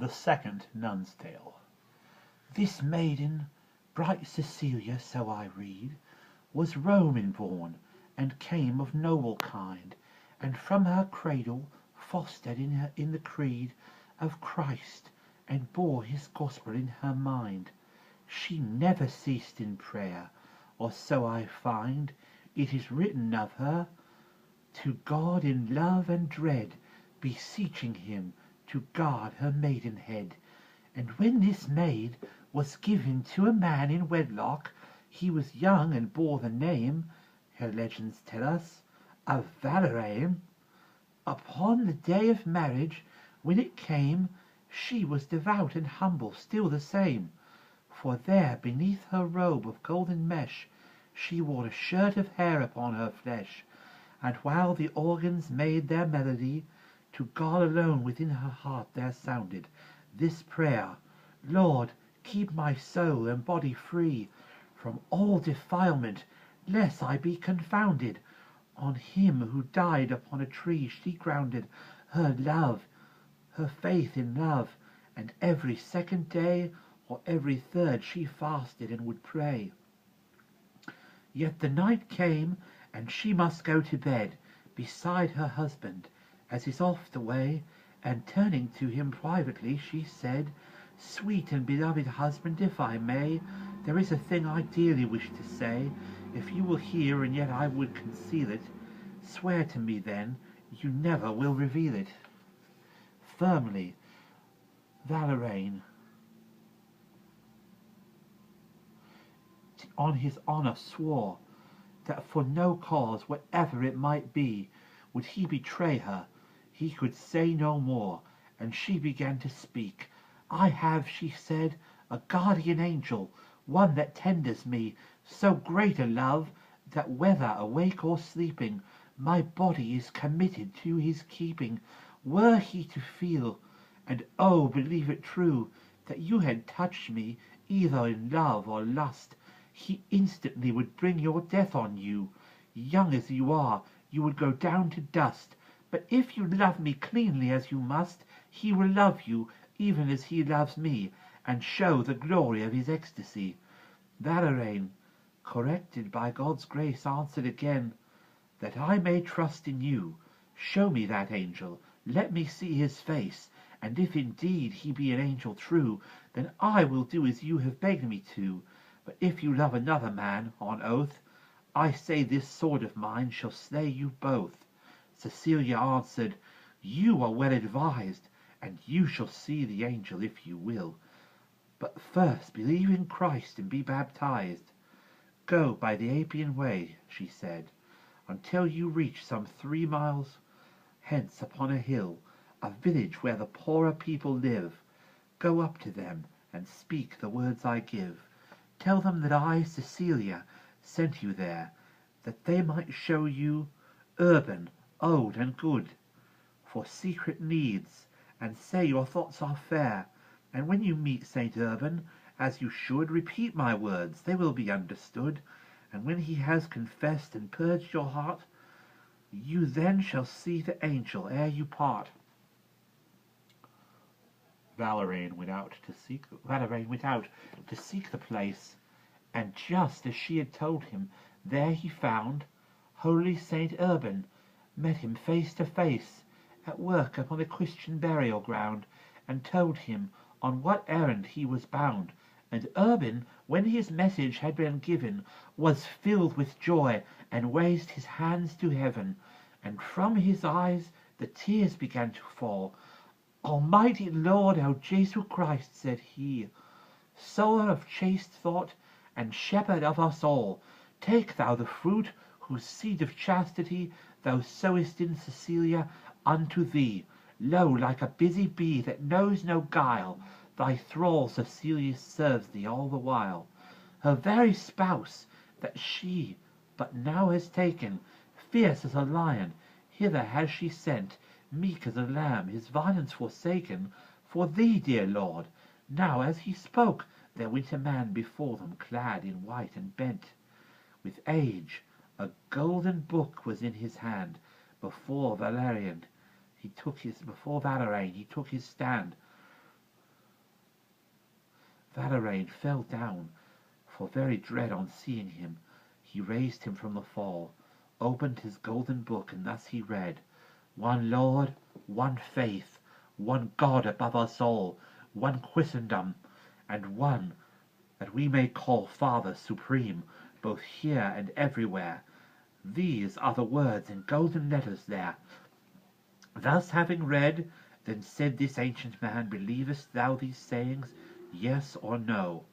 The Second Nun's Tale. This maiden, bright Cecilia, so I read, was Roman born, and came of noble kind, and from her cradle fostered in the creed of Christ, and bore his gospel in her mind. She never ceased in prayer, or so I find. It is written of her, to God in love and dread, beseeching him to guard her maidenhead. And when this maid was given to a man in wedlock, he was young and bore the name, her legends tell us, of Valerain. Upon the day of marriage, when it came, she was devout and humble still the same, for there beneath her robe of golden mesh she wore a shirt of hair upon her flesh, and while the organs made their melody, to God alone within her heart there sounded this prayer: Lord, keep my soul and body free from all defilement, lest I be confounded. On him who died upon a tree she grounded her love, her faith in love, and every second day or every third she fasted and would pray. Yet the night came, and she must go to bed beside her husband, as is oft the way, and turning to him privately she said, Sweet and beloved husband, if I may, there is a thing I dearly wish to say. If you will hear, and yet I would conceal it, swear to me then you never will reveal it. Firmly Valerain on his honour swore that for no cause, whatever it might be, would he betray her. He could say no more, and she began to speak. I have, she said, a guardian angel, one that tenders me, so great a love, that whether awake or sleeping, my body is committed to his keeping. Were he to feel, and oh, believe it true, that you had touched me, either in love or lust, he instantly would bring your death on you. Young as you are, you would go down to dust. But if you love me cleanly as you must, he will love you even as he loves me, and show the glory of his ecstasy. Valerain, corrected by God's grace, answered again, that I may trust in you, show me that angel, let me see his face, and if indeed he be an angel true, then I will do as you have begged me to. But if you love another man, on oath, I say this sword of mine shall slay you both. Cecilia answered, You are well advised, and you shall see the angel if you will. But first believe in Christ and be baptized. Go by the Appian way, she said, until you reach some 3 miles hence upon a hill, a village where the poorer people live. Go up to them and speak the words I give. Tell them that I, Cecilia, sent you there, that they might show you urban, old, and good, for secret needs, and say your thoughts are fair. And when you meet Saint Urban, as you should, repeat my words, they will be understood. And when he has confessed and purged your heart, you then shall see the angel ere you part. Valerain went out to seek the place, and just as she had told him, there he found holy Saint Urban, met him face to face, at work upon a Christian burial ground, and told him on what errand he was bound. And Urban, when his message had been given, was filled with joy, and raised his hands to heaven, and from his eyes the tears began to fall. Almighty Lord, O Jesu Christ, said he, sower of chaste thought, and shepherd of us all, take thou the fruit whose seed of chastity thou sowest in Cecilia unto thee. Lo, like a busy bee that knows no guile, thy thrall Cecilia serves thee all the while. Her very spouse, that she but now has taken, fierce as a lion, hither has she sent, meek as a lamb, his violence forsaken, for thee, dear Lord. Now as he spoke, there went a man before them, clad in white and bent with age. A golden book was in his hand. Before Valerain he took his stand. Valerain fell down for very dread on seeing him. He raised him from the fall, opened his golden book, and thus he read: One Lord, one faith, one God above us all, one Christendom, and one that we may call Father supreme, both here and everywhere. These are the words in golden letters there. Thus having read, then said this ancient man, Believest thou these sayings, yes or no?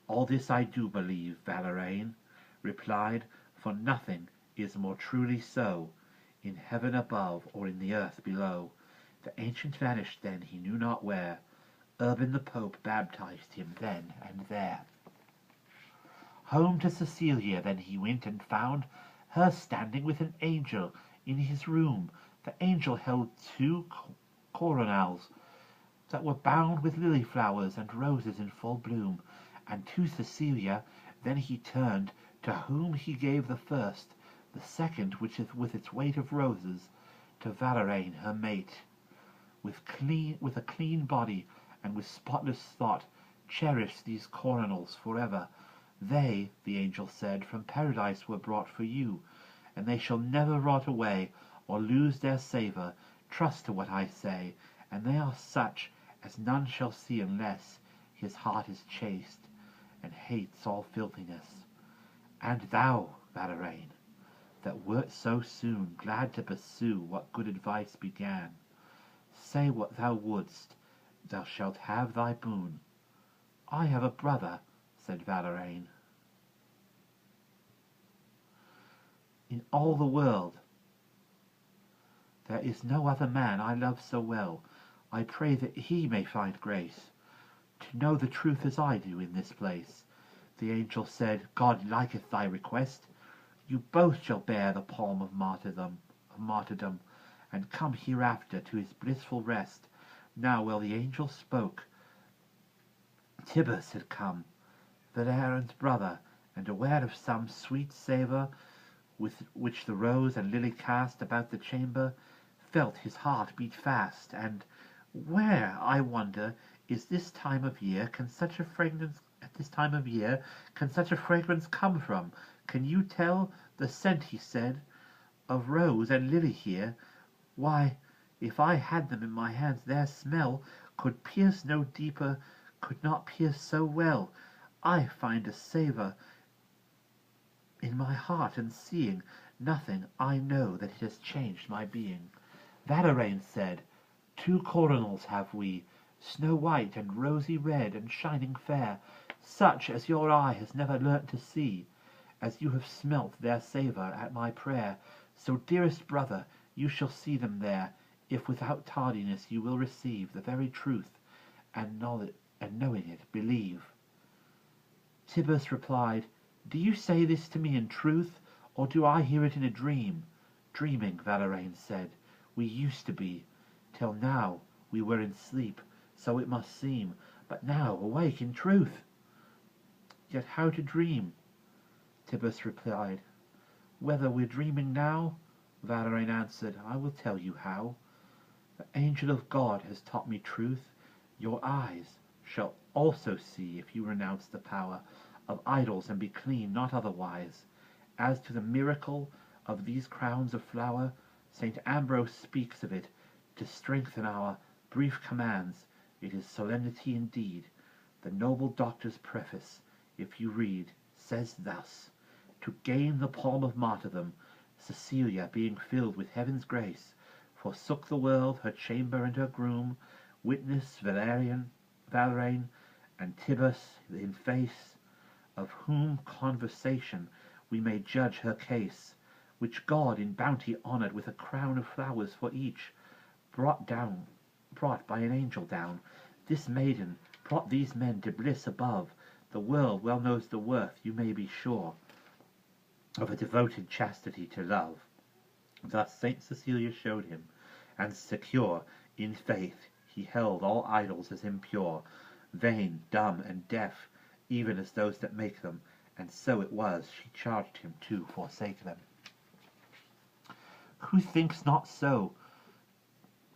All this I do believe, Valerain replied, for nothing is more truly so, in heaven above or in the earth below. The ancient vanished then, he knew not where. Urban the Pope baptized him then and there. Home to Cecilia then he went, and found her standing with an angel in his room. The angel held two coronals that were bound with lily flowers and roses in full bloom. And to Cecilia then he turned, to whom he gave the first, the second, which is with its weight of roses, to Valerain her mate. With a clean body and with spotless thought, cherish these coronals forever. They, the angel said, from paradise were brought for you, and they shall never rot away or lose their savour. Trust to what I say, and they are such as none shall see unless his heart is chaste and hates all filthiness. And thou, Valerain, that wert so soon glad to pursue what good advice began, say what thou wouldst, thou shalt have thy boon. I have a brother, said Valerain, in all the world. There is no other man I love so well. I pray that he may find grace to know the truth as I do in this place. The angel said, God liketh thy request. You both shall bear the palm of martyrdom, and come hereafter to his blissful rest. Now while the angel spoke, Tibbus had come, Valerain's brother, and aware of some sweet savour which the rose and lily cast about the chamber, felt his heart beat fast. And where, I wonder, is this time of year can such a fragrance come from? Can you tell the scent, he said, of rose and lily here? Why, if I had them in my hands, their smell could pierce no deeper, could not pierce so well. I find a savour in my heart, and seeing nothing, I know that it has changed my being. Valerain said, 2 coronals have we, snow white and rosy red and shining fair, such as your eye has never learnt to see, as you have smelt their savour at my prayer. So, dearest brother, you shall see them there, if without tardiness you will receive the very truth, and knowing it, believe. Tibbus replied, Do you say this to me in truth, or do I hear it in a dream? Dreaming, Valerain said, we used to be, till now we were in sleep, so it must seem, but now awake in truth. Yet how to dream? Tibbus replied. Whether we're dreaming now? Valerain answered, I will tell you how. The angel of God has taught me truth. Your eyes shall also see if you renounce the power of idols and be clean, not otherwise. As to the miracle of these crowns of flower, St. Ambrose speaks of it to strengthen our brief commands. It is solemnity indeed. The noble doctor's preface, if you read, says thus: To gain the palm of martyrdom, Cecilia, being filled with heaven's grace, forsook the world, her chamber and her groom, witness Valerain, and Tibbus in face, of whom conversation we may judge her case, which God in bounty honoured with a crown of flowers for each, brought by an angel down. This maiden brought these men to bliss above. The world well knows the worth, you may be sure, of a devoted chastity to love. Thus Saint Cecilia showed him, and secure in faith he held all idols as impure, vain, dumb, and deaf, even as those that make them, and so it was she charged him to forsake them. Who thinks not so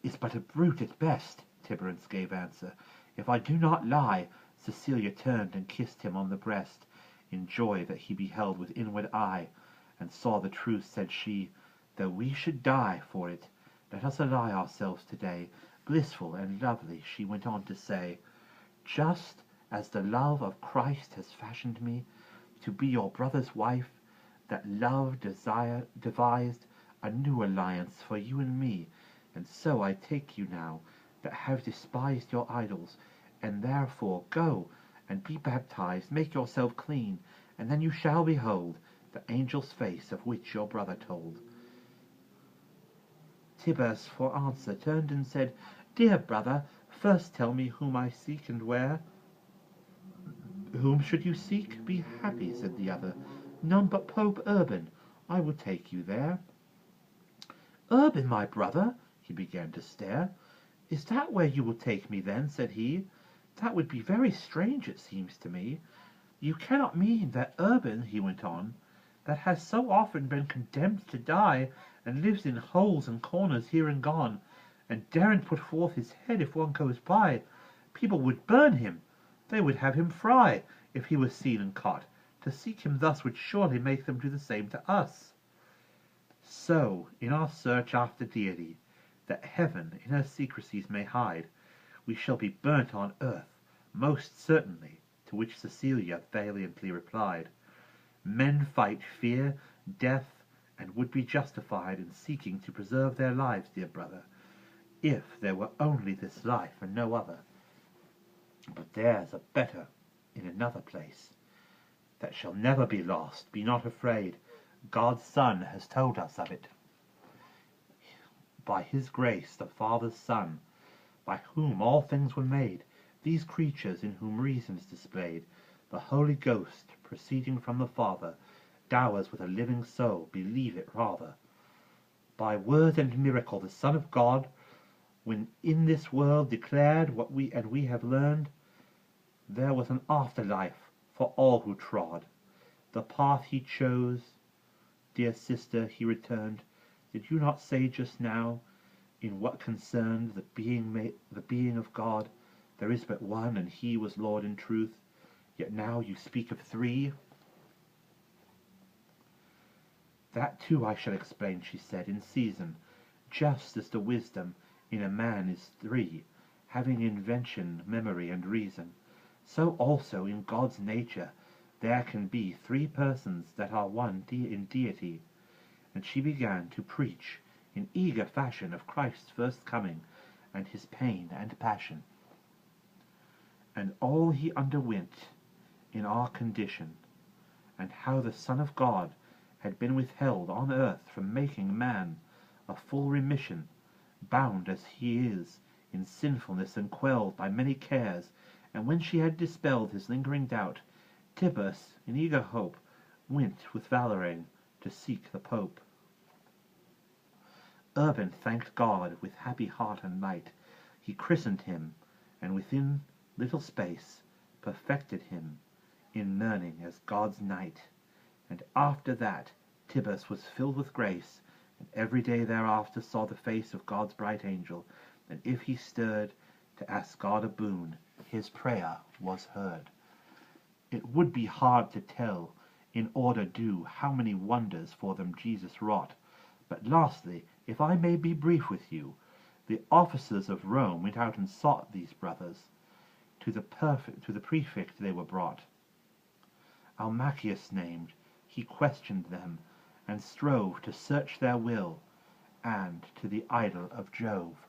is but a brute at best, Tiberence gave answer. If I do not lie, Cecilia turned and kissed him on the breast, in joy that he beheld with inward eye, and saw the truth. Said she, "Though we should die for it, let us ally ourselves today, blissful and lovely." She went on to say, "Just as the love of Christ has fashioned me to be your brother's wife, that love devised a new alliance for you and me, and so I take you now, that have despised your idols, and therefore go and be baptized, make yourself clean, and then you shall behold the angel's face of which your brother told." Tibbers, for answer, turned and said, "Dear brother, first tell me whom I seek and where." "Whom should you seek? Be happy," said the other. "None but Pope Urban. I will take you there." "Urban, my brother?" He began to stare. "Is that where you will take me, then?" said he. "That would be very strange, it seems to me. You cannot mean that Urban," he went on, "that has so often been condemned to die, and lives in holes and corners here and gone, and daren't put forth his head if one goes by. People would burn him. They would have him fry, if he was seen and caught. To seek him thus would surely make them do the same to us. So, in our search after deity, that heaven in her secrecies may hide, we shall be burnt on earth, most certainly." To which Cecilia valiantly replied, "Men fight fear, death, and would be justified in seeking to preserve their lives, dear brother, if there were only this life and no other. But there's a better in another place, that shall never be lost. Be not afraid. God's Son has told us of it. By his grace, the Father's Son, by whom all things were made, these creatures in whom reason is displayed, the Holy Ghost, proceeding from the Father, dowers with a living soul, believe it rather. By word and miracle the Son of God, when in this world declared what we have learned, there was an afterlife for all who trod. The path he chose, dear sister," he returned, "did you not say just now, in what concerned the being of God, there is but one, and he was Lord in truth? Yet now you speak of three." "That too I shall explain," she said, "in season, just as the wisdom in a man is three, having invention, memory, and reason, so also in God's nature there can be three persons that are one in deity." And she began to preach in eager fashion of Christ's first coming, and his pain and passion, and all he underwent in our condition, and how the Son of God had been withheld on earth from making man a full remission, bound as he is in sinfulness and quelled by many cares. And when she had dispelled his lingering doubt, Tibbers, in eager hope, went with Valeraine to seek the Pope. Urban thanked God with happy heart and might. He christened him, and within little space perfected him in learning as God's knight. And after that Tibbers was filled with grace, and every day thereafter saw the face of God's bright angel, and if he stirred to ask God a boon, his prayer was heard. It would be hard to tell in order due how many wonders for them Jesus wrought. But lastly, if I may be brief with you, the officers of Rome went out and sought these brothers. To the prefect they were brought, Almachius named. He questioned them, and strove to search their will, and to the idol of Jove